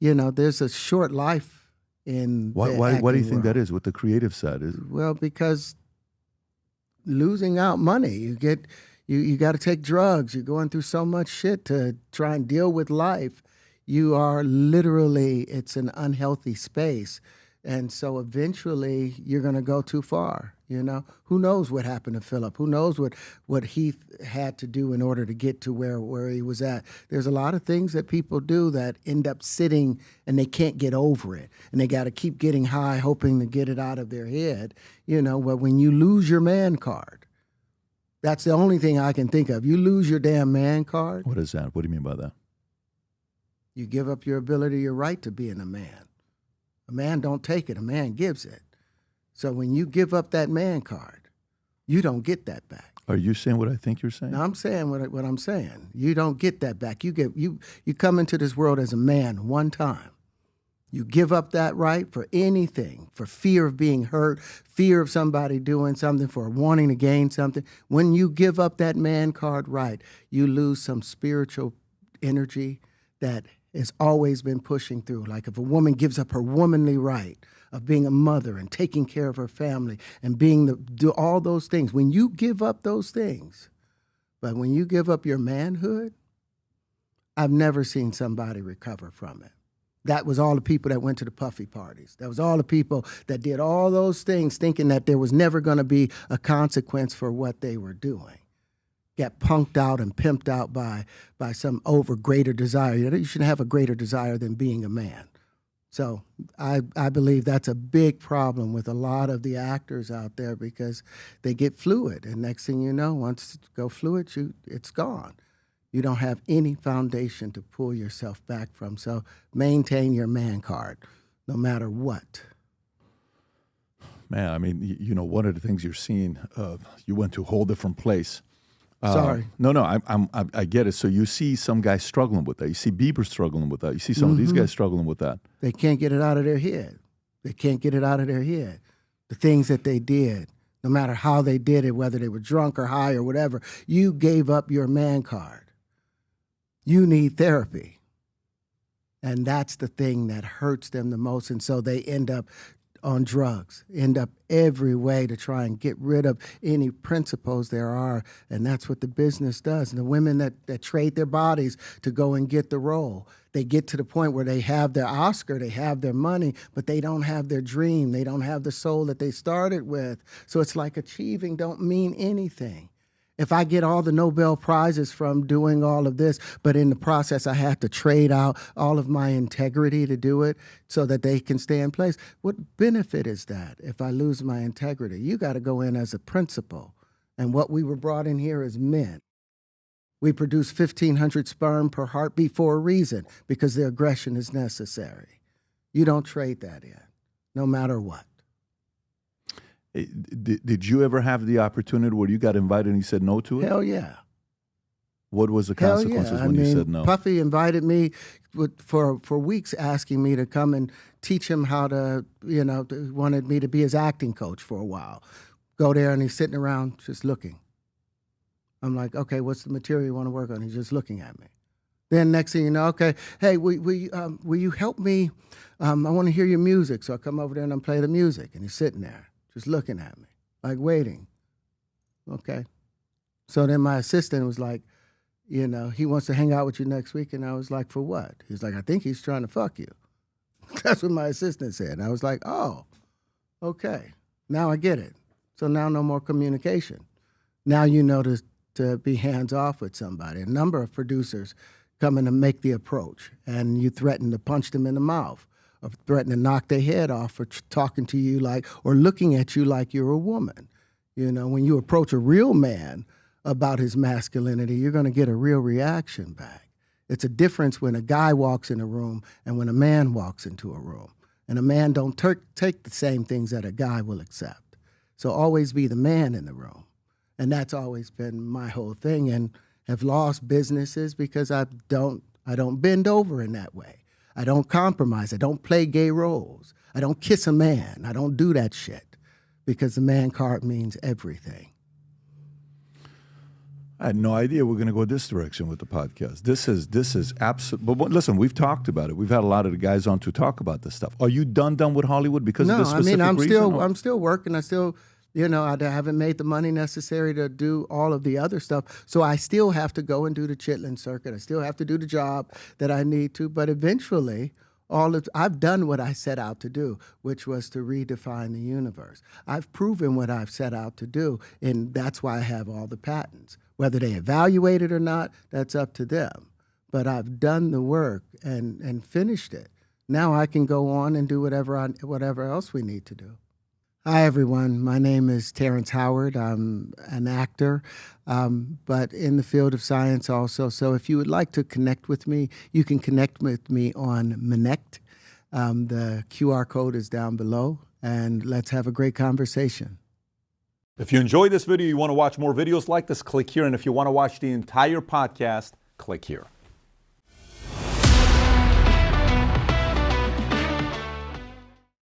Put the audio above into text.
there's a short life in Why do you think that is with the creative side? Well, because losing out money, you got to take drugs. You're going through so much shit to try and deal with life. You are literally, it's an unhealthy space. And so eventually you're going to go too far, Who knows what happened to Philip? Who knows what Heath had to do in order to get to where he was at? There's a lot of things that people do that end up sitting and they can't get over it. And they got to keep getting high, hoping to get it out of their head, But when you lose your man card, that's the only thing I can think of. You lose your damn man card. What is that? What do you mean by that? You give up your ability, your right to being a man. A man don't take it, a man gives it. So when you give up that man card, you don't get that back. Are you saying what I think you're saying? No, I'm saying what I'm saying. You don't get that back. You come into this world as a man one time. You give up that right for anything, for fear of being hurt, fear of somebody doing something, for wanting to gain something. When you give up that man card right, you lose some spiritual energy that has always been pushing through. Like if a woman gives up her womanly right of being a mother and taking care of her family and do all those things, when you give up those things, but when you give up your manhood, I've never seen somebody recover from it. That was all the people that went to the Puffy parties. That was all the people that did all those things thinking that there was never going to be a consequence for what they were doing. Get punked out and pimped out by some greater desire. You shouldn't have a greater desire than being a man. So I believe that's a big problem with a lot of the actors out there because they get fluid. And next thing you know, once you go fluid, it's gone. You don't have any foundation to pull yourself back from. So maintain your man card, no matter what. Man, I mean, one of the things you're seeing, you went to a whole different place. Sorry. No, I get it. So you see some guys struggling with that. You see Bieber struggling with that. You see some of these guys struggling with that. They can't get it out of their head. They can't get it out of their head. The things that they did, no matter how they did it, whether they were drunk or high or whatever, you gave up your man card. You need therapy. And that's the thing that hurts them the most. And so they end up on drugs, end up every way to try and get rid of any principles there are. And that's what the business does. And the women that trade their bodies to go and get the role, they get to the point where they have their Oscar, they have their money, but they don't have their dream. They don't have the soul that they started with. So it's like achieving don't mean anything. If I get all the Nobel Prizes from doing all of this, but in the process I have to trade out all of my integrity to do it so that they can stay in place, what benefit is that if I lose my integrity? You got to go in as a principal. And what we were brought in here as men. We produce 1,500 sperm per heartbeat for a reason, because the aggression is necessary. You don't trade that in, no matter what. Did you ever have the opportunity where you got invited and you said no to it? Hell yeah. What was the consequences when you said no? Puffy invited me for weeks, asking me to come and teach him how to, wanted me to be his acting coach for a while. Go there and he's sitting around just looking. I'm like, okay, what's the material you want to work on? He's just looking at me. Then next thing you know, okay, hey, will you help me? I want to hear your music. So I come over there and I play the music, and he's sitting there just looking at me, like waiting. Okay. So then my assistant was like, he wants to hang out with you next week. And I was like, for what? He's like, I think he's trying to fuck you. That's what my assistant said. And I was like, oh, okay. Now I get it. So now no more communication. Now you know to be hands off with somebody. A number of producers come in to make the approach, and you threaten to punch them in the mouth, or threaten to knock their head off for talking to you or looking at you like you're a woman. When you approach a real man about his masculinity, you're going to get a real reaction back. It's a difference when a guy walks in a room and when a man walks into a room. And a man don't take the same things that a guy will accept. So always be the man in the room. And that's always been my whole thing, and have lost businesses because I don't bend over in that way. I don't compromise. I don't play gay roles. I don't kiss a man. I don't do that shit, because the man card means everything. I had no idea we're going to go this direction with the podcast. This is absolute. But listen, we've talked about it. We've had a lot of the guys on to talk about this stuff. Are you done with Hollywood because of this specific reason? I'm still working. I still, I haven't made the money necessary to do all of the other stuff. So I still have to go and do the Chitlin circuit. I still have to do the job that I need to. But eventually, I've done what I set out to do, which was to redefine the universe. I've proven what I've set out to do, and that's why I have all the patents. Whether they evaluate it or not, that's up to them. But I've done the work and finished it. Now I can go on and do whatever else we need to do. Hi, everyone. My name is Terrence Howard. I'm an actor, but in the field of science also. So if you would like to connect with me, you can connect with me on Connect. The QR code is down below, and let's have a great conversation. If you enjoyed this video, you want to watch more videos like this, click here. And if you want to watch the entire podcast, click here.